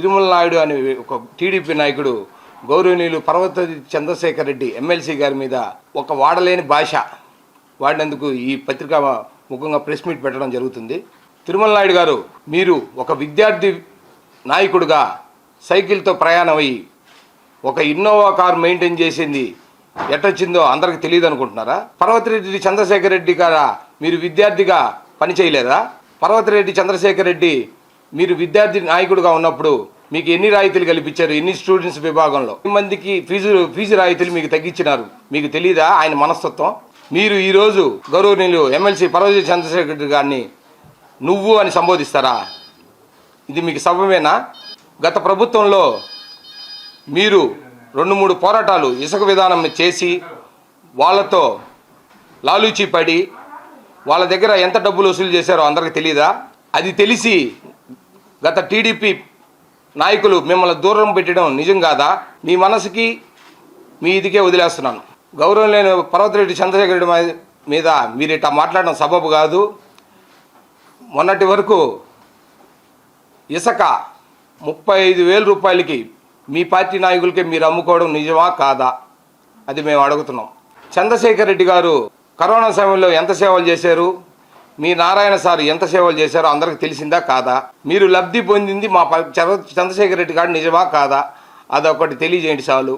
తిరుమల నాయుడు అనే ఒక టీడీపీ నాయకుడు గౌరవనీయులు పర్వతరెడ్డి చంద్రశేఖర్ రెడ్డి ఎమ్మెల్సీ గారి మీద ఒక వాడలేని భాష వాడినందుకు ఈ పత్రిక ముఖంగా ప్రెస్ మీట్ పెట్టడం జరుగుతుంది. తిరుమల నాయుడు గారు, మీరు ఒక విద్యార్థి నాయకుడిగా సైకిల్తో ప్రయాణం అయ్యి ఒక ఇన్నోవా కార్ మెయింటైన్ చేసింది ఎట్టొచ్చిందో అందరికి తెలియదు అనుకుంటున్నారా? పర్వతరెడ్డి చంద్రశేఖర్ రెడ్డి గారా మీరు విద్యార్థిగా పని చేయలేదా? పర్వతరెడ్డి చంద్రశేఖర్ రెడ్డి మీరు విద్యార్థి నాయకుడిగా ఉన్నప్పుడు మీకు ఎన్ని రాయితీలు కల్పించారు? ఎన్ని స్టూడెంట్స్ విభాగంలో మందికి ఫీజు రాయితీలు మీకు తగ్గించినారు? మీకు తెలియదా ఆయన మనస్తత్వం? మీరు ఈరోజు గౌరవనీయులు ఎమ్మెల్సీ పర్వతరెడ్డి చంద్రశేఖర్ రెడ్డి గారిని నువ్వు అని సంబోధిస్తారా? ఇది మీకు సభమేనా? గత ప్రభుత్వంలో మీరు 2-3 పోరాటాలు ఇసుక విధానం చేసి వాళ్ళతో లాలూచీ పడి వాళ్ళ దగ్గర ఎంత డబ్బులు వసూలు చేశారో అందరికీ తెలియదా? అది తెలిసి గత టీడీపీ నాయకులు మిమ్మల్ని దూరం పెట్టడం నిజం కాదా? మీ మనసుకి మీ ఇదికే వదిలేస్తున్నాను. గౌరవం లేని పర్వతరెడ్డి చంద్రశేఖర్ రెడ్డి మీద మీరు ఇట్లా మాట్లాడడం సబబు కాదు. మొన్నటి వరకు ఇసుక 35,000 రూపాయలకి మీ పార్టీ నాయకులకి మీరు అమ్ముకోవడం నిజమా కాదా? అది మేము అడుగుతున్నాం. చంద్రశేఖర్ రెడ్డి గారు కరోనా సమయంలో ఎంత సేవలు చేశారు? మీ నారాయణ సార్ ఎంత సేవలు చేశారో అందరికి తెలిసిందా కాదా? మీరు లబ్ధి పొందింది మా చంద్రశేఖర్ రెడ్డి గారు నిజమా కాదా? అదొకటి తెలియజేయండి చాలు.